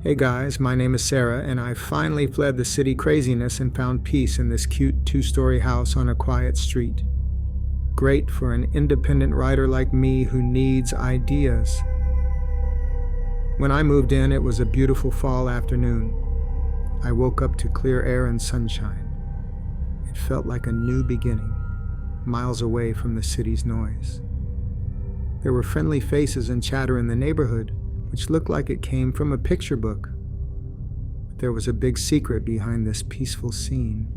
Hey guys, my name is Sarah, and I finally fled the city craziness and found peace in this cute two-story house on a quiet street. Great for an independent writer like me who needs ideas. When I moved in, it was a beautiful fall afternoon. I woke up to clear air and sunshine. It felt like a new beginning, miles away from the city's noise. There were friendly faces and chatter in the neighborhood, which looked like it came from a picture book. But there was a big secret behind this peaceful scene.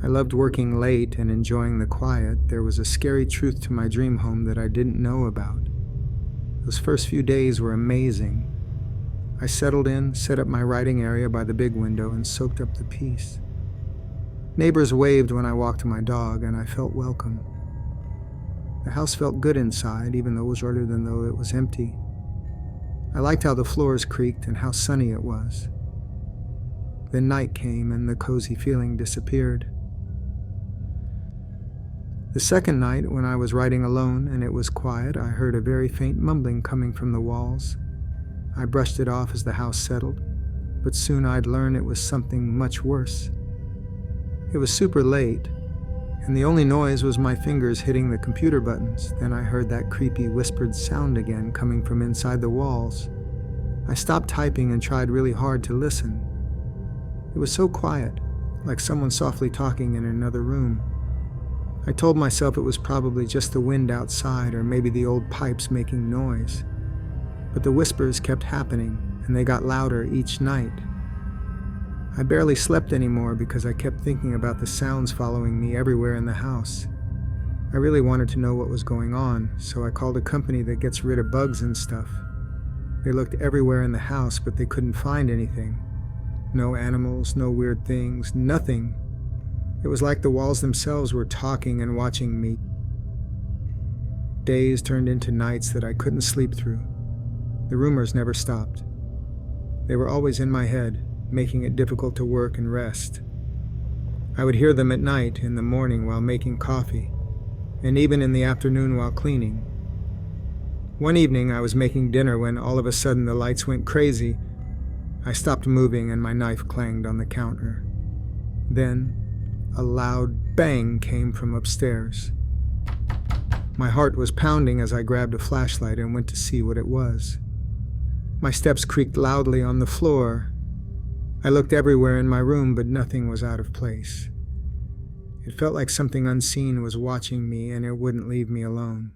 I loved working late and enjoying the quiet. There was a scary truth to my dream home that I didn't know about. Those first few days were amazing. I settled in, set up my writing area by the big window, and soaked up the peace. Neighbors waved when I walked to my dog, and I felt welcome. The house felt good inside, even though it was rather than though it was empty. I liked how the floors creaked and how sunny it was. Then night came and the cozy feeling disappeared. The second night, when I was writing alone and it was quiet, I heard a very faint mumbling coming from the walls. I brushed it off as the house settled, but soon I'd learn it was something much worse. It was super late, and the only noise was my fingers hitting the computer buttons. Then I heard that creepy whispered sound again coming from inside the walls. I stopped typing and tried really hard to listen. It was so quiet, like someone softly talking in another room. I told myself it was probably just the wind outside or maybe the old pipes making noise. But the whispers kept happening, and they got louder each night. I barely slept anymore because I kept thinking about the sounds following me everywhere in the house. I really wanted to know what was going on, so I called a company that gets rid of bugs and stuff. They looked everywhere in the house, but they couldn't find anything. No animals, no weird things, nothing. It was like the walls themselves were talking and watching me. Days turned into nights that I couldn't sleep through. The rumors never stopped. They were always in my head, making it difficult to work and rest. I would hear them at night, in the morning while making coffee, and even in the afternoon while cleaning. One evening I was making dinner when all of a sudden the lights went crazy. I stopped moving and my knife clanged on the counter. Then a loud bang came from upstairs. My heart was pounding as I grabbed a flashlight and went to see what it was. My steps creaked loudly on the floor. I looked everywhere in my room, but nothing was out of place. It felt like something unseen was watching me, and it wouldn't leave me alone.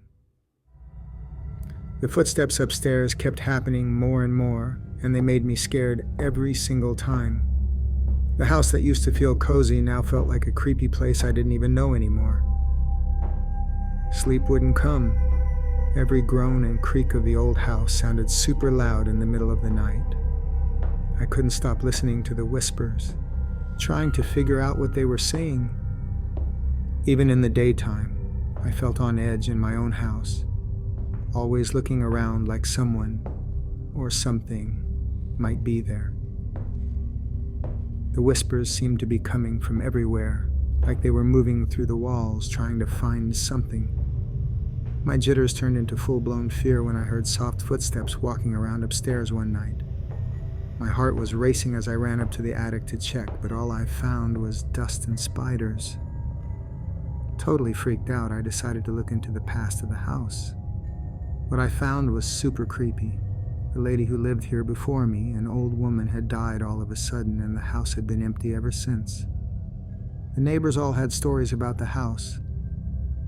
The footsteps upstairs kept happening more and more, and they made me scared every single time. The house that used to feel cozy now felt like a creepy place I didn't even know anymore. Sleep wouldn't come. Every groan and creak of the old house sounded super loud in the middle of the night. I couldn't stop listening to the whispers, trying to figure out what they were saying. Even in the daytime, I felt on edge in my own house, always looking around like someone or something might be there. The whispers seemed to be coming from everywhere, like they were moving through the walls, trying to find something. My jitters turned into full-blown fear when I heard soft footsteps walking around upstairs one night. My heart was racing as I ran up to the attic to check, but all I found was dust and spiders. Totally freaked out, I decided to look into the past of the house. What I found was super creepy. The lady who lived here before me, an old woman, had died all of a sudden, and the house had been empty ever since. The neighbors all had stories about the house.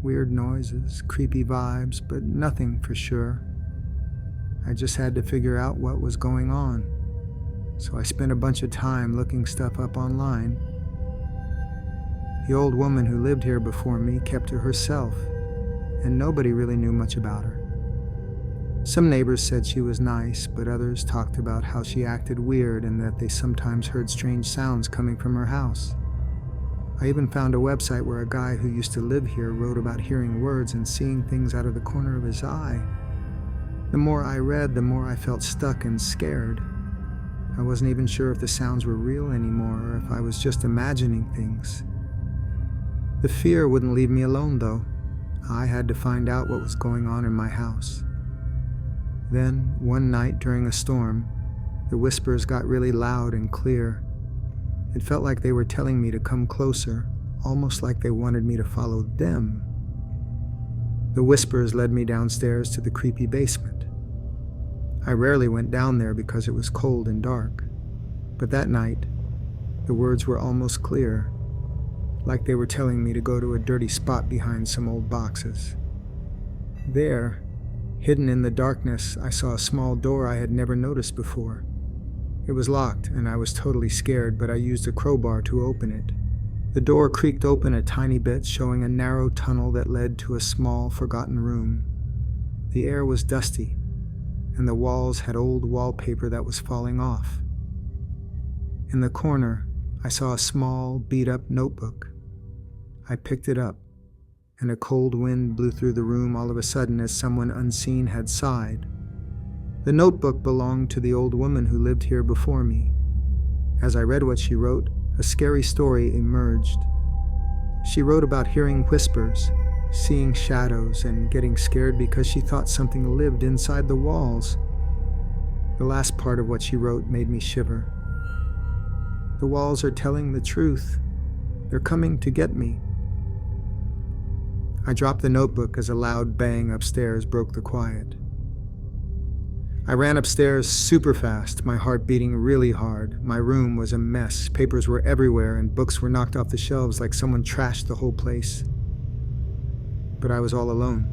Weird noises, creepy vibes, but nothing for sure. I just had to figure out what was going on. So I spent a bunch of time looking stuff up online. The old woman who lived here before me kept to herself, and nobody really knew much about her. Some neighbors said she was nice, but others talked about how she acted weird and that they sometimes heard strange sounds coming from her house. I even found a website where a guy who used to live here wrote about hearing words and seeing things out of the corner of his eye. The more I read, the more I felt stuck and scared. I wasn't even sure if the sounds were real anymore or if I was just imagining things. The fear wouldn't leave me alone, though. I had to find out what was going on in my house. Then, one night during a storm, The whispers got really loud and clear. It felt like they were telling me to come closer, almost like they wanted me to follow them. The whispers led me downstairs to the creepy basement. I rarely went down there because it was cold and dark, but that night, the words were almost clear, like they were telling me to go to a dirty spot behind some old boxes. There, hidden in the darkness, I saw a small door I had never noticed before. It was locked, and I was totally scared, but I used a crowbar to open it. The door creaked open a tiny bit, showing a narrow tunnel that led to a small, forgotten room. The air was dusty, and the walls had old wallpaper that was falling off. In the corner, I saw a small, beat-up notebook. I picked it up, and a cold wind blew through the room all of a sudden as someone unseen had sighed. The notebook belonged to the old woman who lived here before me. As I read what she wrote, a scary story emerged. She wrote about hearing whispers, seeing shadows, and getting scared because she thought something lived inside the walls. The last part of what she wrote made me shiver. The walls are telling the truth. They're coming to get me. I dropped the notebook as a loud bang upstairs broke the quiet. I ran upstairs super fast, my heart beating really hard. My room was a mess. Papers were everywhere and books were knocked off the shelves like someone trashed the whole place. But I was all alone.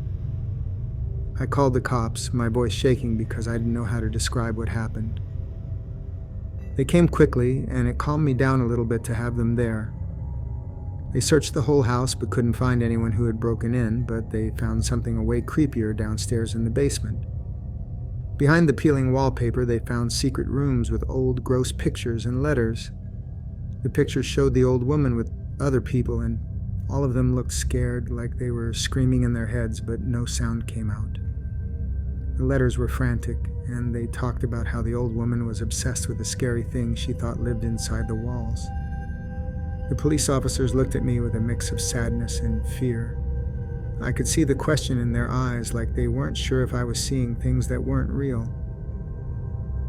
I called the cops, my voice shaking because I didn't know how to describe what happened. They came quickly, and it calmed me down a little bit to have them there. They searched the whole house but couldn't find anyone who had broken in, but they found something way creepier downstairs in the basement. Behind the peeling wallpaper, they found secret rooms with old, gross pictures and letters. The pictures showed the old woman with other people, and all of them looked scared, like they were screaming in their heads, but no sound came out. The letters were frantic, and they talked about how the old woman was obsessed with a scary thing she thought lived inside the walls. The police officers looked at me with a mix of sadness and fear. I could see the question in their eyes, like they weren't sure if I was seeing things that weren't real.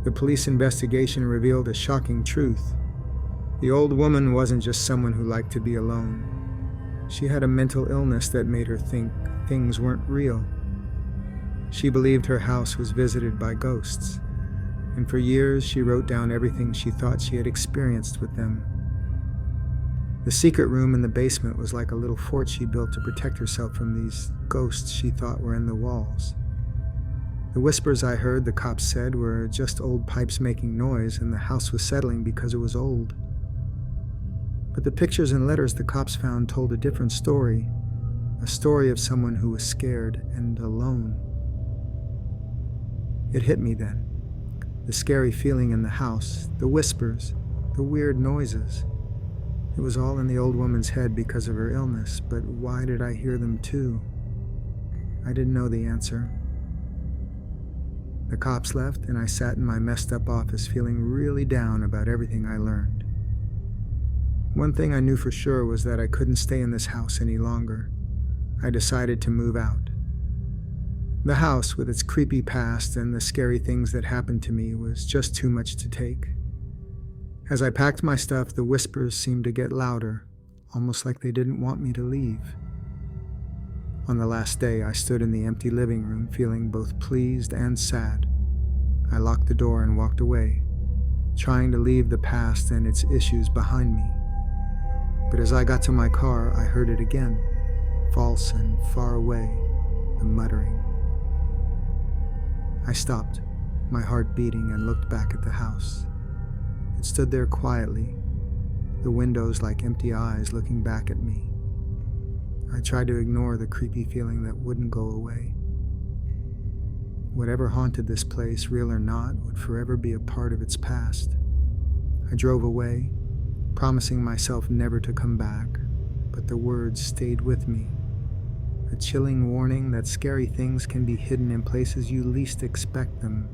The police investigation revealed a shocking truth. The old woman wasn't just someone who liked to be alone. She had a mental illness that made her think things weren't real. She believed her house was visited by ghosts, and for years she wrote down everything she thought she had experienced with them. The secret room in the basement was like a little fort she built to protect herself from these ghosts she thought were in the walls. The whispers I heard, the cops said, were just old pipes making noise, and the house was settling because it was old. But the pictures and letters the cops found told a different story, a story of someone who was scared and alone. It hit me then. The scary feeling in the house, the whispers, the weird noises. It was all in the old woman's head because of her illness, but why did I hear them too? I didn't know the answer. The cops left, and I sat in my messed up office feeling really down about everything I learned. One thing I knew for sure was that I couldn't stay in this house any longer. I decided to move out. The house, with its creepy past and the scary things that happened to me, was just too much to take. As I packed my stuff, the whispers seemed to get louder, almost like they didn't want me to leave. On the last day, I stood in the empty living room feeling both pleased and sad. I locked the door and walked away, trying to leave the past and its issues behind me. But as I got to my car, I heard it again, false and far away, the muttering. I stopped, my heart beating, and looked back at the house. It stood there quietly, the windows like empty eyes looking back at me. I tried to ignore the creepy feeling that wouldn't go away. Whatever haunted this place, real or not, would forever be a part of its past. I drove away, promising myself never to come back, but the words stayed with me. A chilling warning that scary things can be hidden in places you least expect them.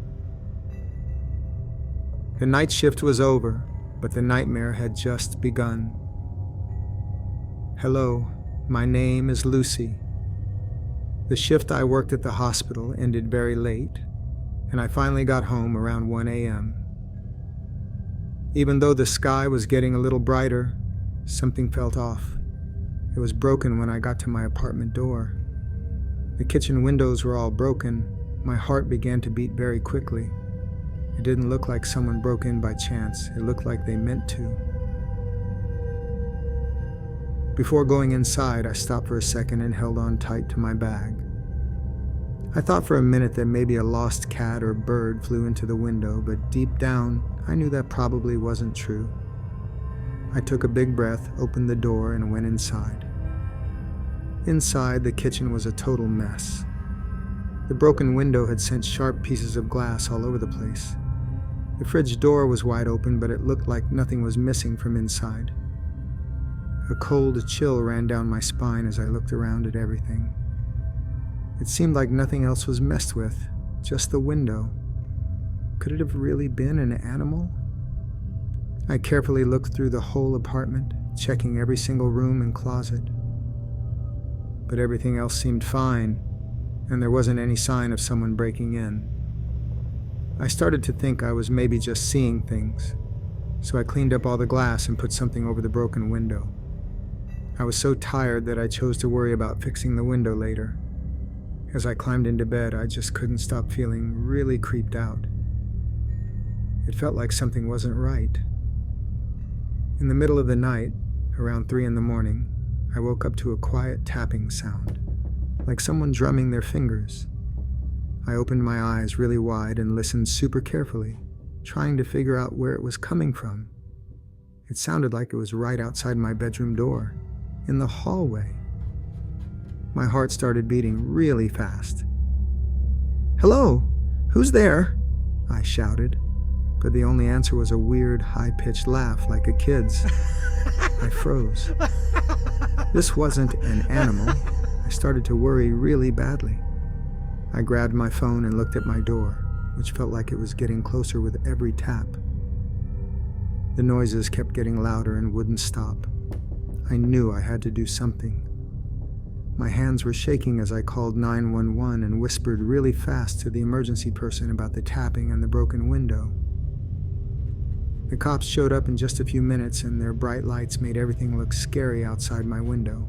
The night shift was over, but the nightmare had just begun. Hello, my name is Lucy. The shift I worked at the hospital ended very late, and I finally got home around 1 a.m. Even though the sky was getting a little brighter, something felt off. It was broken when I got to my apartment door. The kitchen windows were all broken. My heart began to beat very quickly. It didn't look like someone broke in by chance. It looked like they meant to. Before going inside, I stopped for a second and held on tight to my bag. I thought for a minute that maybe a lost cat or bird flew into the window, but deep down, I knew that probably wasn't true. I took a big breath, opened the door, and went inside. Inside, the kitchen was a total mess. The broken window had sent sharp pieces of glass all over the place. The fridge door was wide open, but it looked like nothing was missing from inside. A cold chill ran down my spine as I looked around at everything. It seemed like nothing else was messed with, just the window. Could it have really been an animal? I carefully looked through the whole apartment, checking every single room and closet. But everything else seemed fine, and there wasn't any sign of someone breaking in. I started to think I was maybe just seeing things, so I cleaned up all the glass and put something over the broken window. I was so tired that I chose to worry about fixing the window later. As I climbed into bed, I just couldn't stop feeling really creeped out. It felt like something wasn't right. In the middle of the night, around 3 a.m, I woke up to a quiet tapping sound, like someone drumming their fingers. I opened my eyes really wide and listened super carefully, trying to figure out where it was coming from. It sounded like it was right outside my bedroom door, in the hallway. My heart started beating really fast. "Hello? Who's there?" I shouted, but the only answer was a weird, high-pitched laugh like a kid's. I froze. This wasn't an animal. I started to worry really badly. I grabbed my phone and looked at my door, which felt like it was getting closer with every tap. The noises kept getting louder and wouldn't stop. I knew I had to do something. My hands were shaking as I called 911 and whispered really fast to the emergency person about the tapping and the broken window. The cops showed up in just a few minutes, and their bright lights made everything look scary outside my window.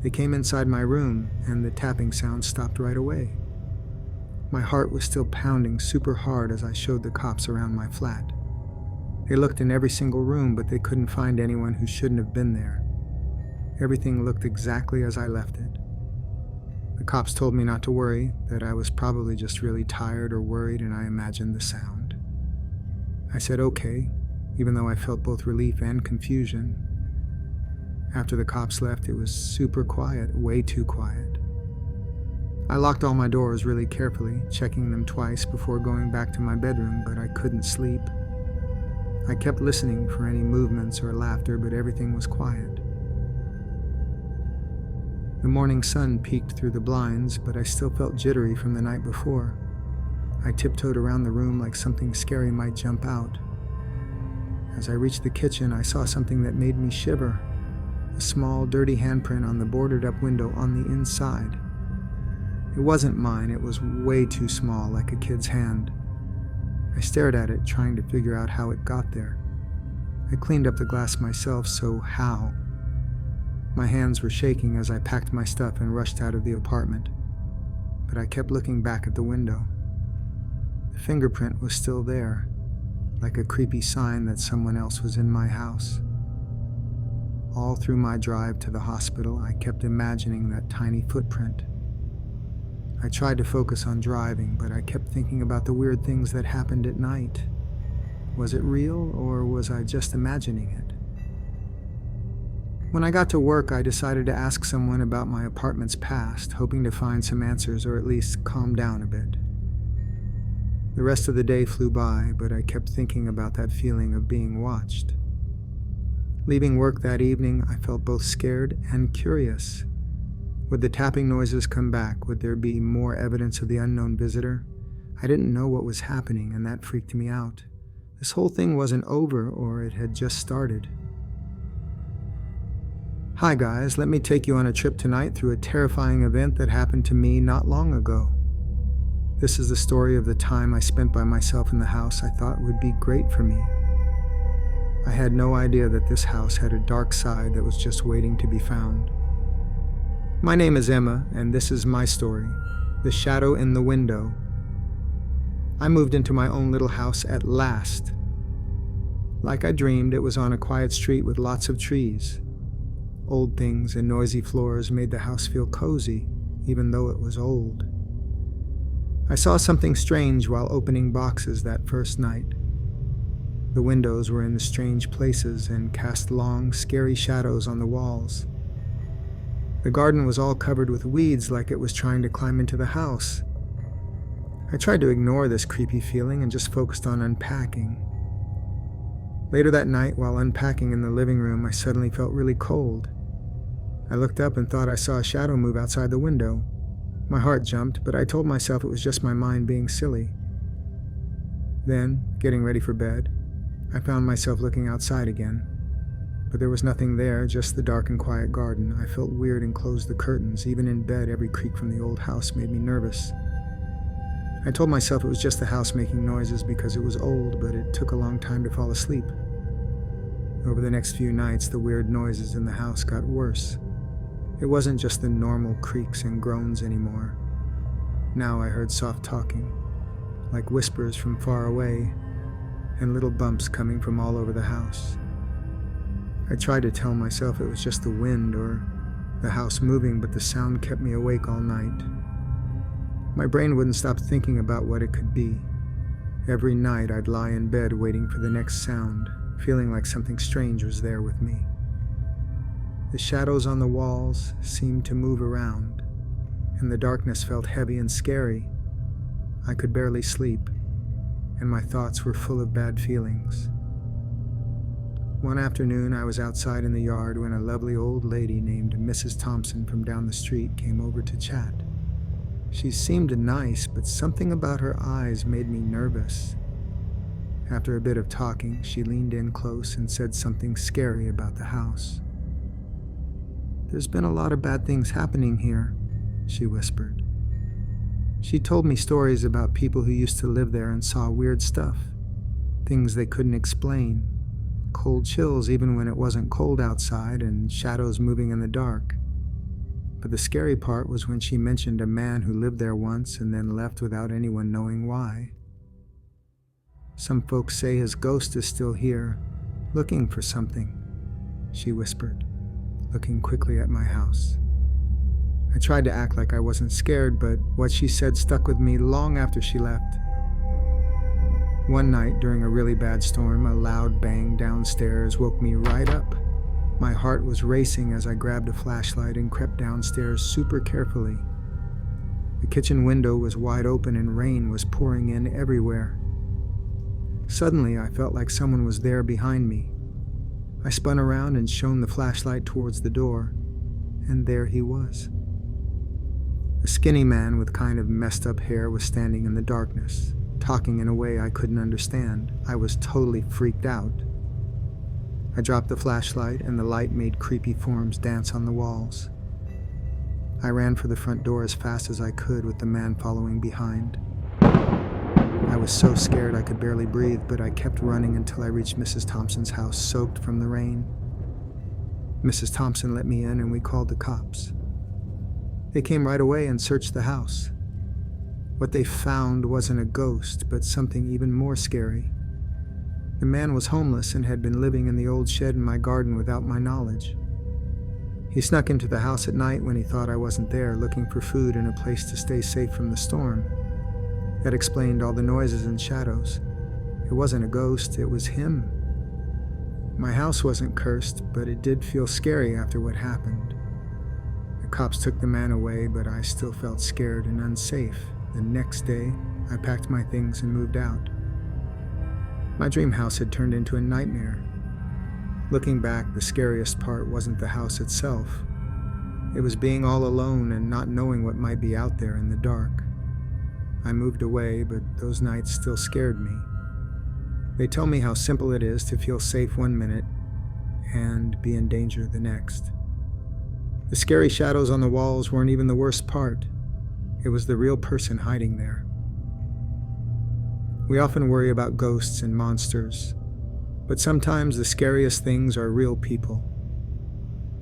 They came inside my room, and the tapping sound stopped right away. My heart was still pounding super hard as I showed the cops around my flat. They looked in every single room, but they couldn't find anyone who shouldn't have been there. Everything looked exactly as I left it. The cops told me not to worry, that I was probably just really tired or worried, and I imagined the sound. I said okay, even though I felt both relief and confusion. After the cops left, it was super quiet, way too quiet. I locked all my doors really carefully, checking them twice before going back to my bedroom, but I couldn't sleep. I kept listening for any movements or laughter, but everything was quiet. The morning sun peeked through the blinds, but I still felt jittery from the night before. I tiptoed around the room like something scary might jump out. As I reached the kitchen, I saw something that made me shiver. A small, dirty handprint on the boarded-up window on the inside. It wasn't mine, it was way too small, like a kid's hand. I stared at it, trying to figure out how it got there. I cleaned up the glass myself, so how? My hands were shaking as I packed my stuff and rushed out of the apartment. But I kept looking back at the window. The fingerprint was still there, like a creepy sign that someone else was in my house. All through my drive to the hospital, I kept imagining that tiny footprint. I tried to focus on driving, but I kept thinking about the weird things that happened at night. Was it real, or was I just imagining it? When I got to work, I decided to ask someone about my apartment's past, hoping to find some answers or at least calm down a bit. The rest of the day flew by, but I kept thinking about that feeling of being watched. Leaving work that evening, I felt both scared and curious. Would the tapping noises come back? Would there be more evidence of the unknown visitor? I didn't know what was happening, and that freaked me out. This whole thing wasn't over, or it had just started. Hi guys, let me take you on a trip tonight through a terrifying event that happened to me not long ago. This is the story of the time I spent by myself in the house I thought would be great for me. I had no idea that this house had a dark side that was just waiting to be found. My name is Emma, and this is my story, The Shadow in the Window. I moved into my own little house at last. Like I dreamed, it was on a quiet street with lots of trees. Old things and noisy floors made the house feel cozy, even though it was old. I saw something strange while opening boxes that first night. The windows were in strange places and cast long, scary shadows on the walls. The garden was all covered with weeds like it was trying to climb into the house. I tried to ignore this creepy feeling and just focused on unpacking. Later that night, while unpacking in the living room, I suddenly felt really cold. I looked up and thought I saw a shadow move outside the window. My heart jumped, but I told myself it was just my mind being silly. Then, getting ready for bed, I found myself looking outside again. But there was nothing there, just the dark and quiet garden. I felt weird and closed the curtains. Even in bed, every creak from the old house made me nervous. I told myself it was just the house making noises because it was old, but it took a long time to fall asleep. Over the next few nights, the weird noises in the house got worse. It wasn't just the normal creaks and groans anymore. Now I heard soft talking, like whispers from far away, and little bumps coming from all over the house. I tried to tell myself it was just the wind or the house moving, but the sound kept me awake all night. My brain wouldn't stop thinking about what it could be. Every night I'd lie in bed waiting for the next sound, feeling like something strange was there with me. The shadows on the walls seemed to move around, and the darkness felt heavy and scary. I could barely sleep, and my thoughts were full of bad feelings. One afternoon, I was outside in the yard when a lovely old lady named Mrs. Thompson from down the street came over to chat. She seemed nice, but something about her eyes made me nervous. After a bit of talking, she leaned in close and said something scary about the house. "There's been a lot of bad things happening here," she whispered. She told me stories about people who used to live there and saw weird stuff, things they couldn't explain, cold chills even when it wasn't cold outside, and shadows moving in the dark. But the scary part was when she mentioned a man who lived there once and then left without anyone knowing why. "Some folks say his ghost is still here, looking for something," she whispered, looking quickly at my house. I tried to act like I wasn't scared, but what she said stuck with me long after she left. One night during a really bad storm, a loud bang downstairs woke me right up. My heart was racing as I grabbed a flashlight and crept downstairs super carefully. The kitchen window was wide open and rain was pouring in everywhere. Suddenly, I felt like someone was there behind me. I spun around and shone the flashlight towards the door, and there he was. A skinny man with kind of messed up hair was standing in the darkness, talking in a way I couldn't understand. I was totally freaked out. I dropped the flashlight, and the light made creepy forms dance on the walls. I ran for the front door as fast as I could, with the man following behind. I was so scared I could barely breathe, but I kept running until I reached Mrs. Thompson's house, soaked from the rain. Mrs. Thompson let me in, and we called the cops. They came right away and searched the house. What they found wasn't a ghost, but something even more scary. The man was homeless and had been living in the old shed in my garden without my knowledge. He snuck into the house at night when he thought I wasn't there, looking for food and a place to stay safe from the storm. That explained all the noises and shadows. It wasn't a ghost, it was him. My house wasn't cursed, but it did feel scary after what happened. The cops took the man away, but I still felt scared and unsafe. The next day, I packed my things and moved out. My dream house had turned into a nightmare. Looking back, the scariest part wasn't the house itself. It was being all alone and not knowing what might be out there in the dark. I moved away, but those nights still scared me. They tell me how simple it is to feel safe one minute and be in danger the next. The scary shadows on the walls weren't even the worst part. It was the real person hiding there. We often worry about ghosts and monsters, But sometimes the scariest things are real people.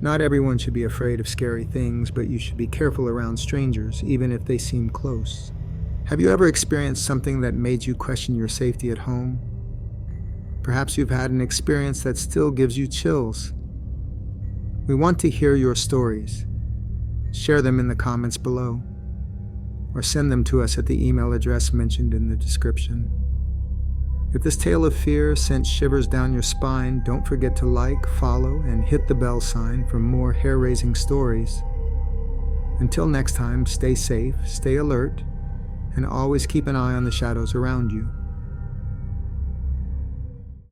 Not everyone should be afraid of scary things, but you should be careful around strangers, even if they seem close. Have you ever experienced something that made you question your safety at home? Perhaps you've had an experience that still gives you chills. We want to hear your stories. Share them in the comments below, or send them to us at the email address mentioned in the description. If this tale of fear sent shivers down your spine, don't forget to like, follow, and hit the bell sign for more hair-raising stories. Until next time, stay safe, stay alert, and always keep an eye on the shadows around you.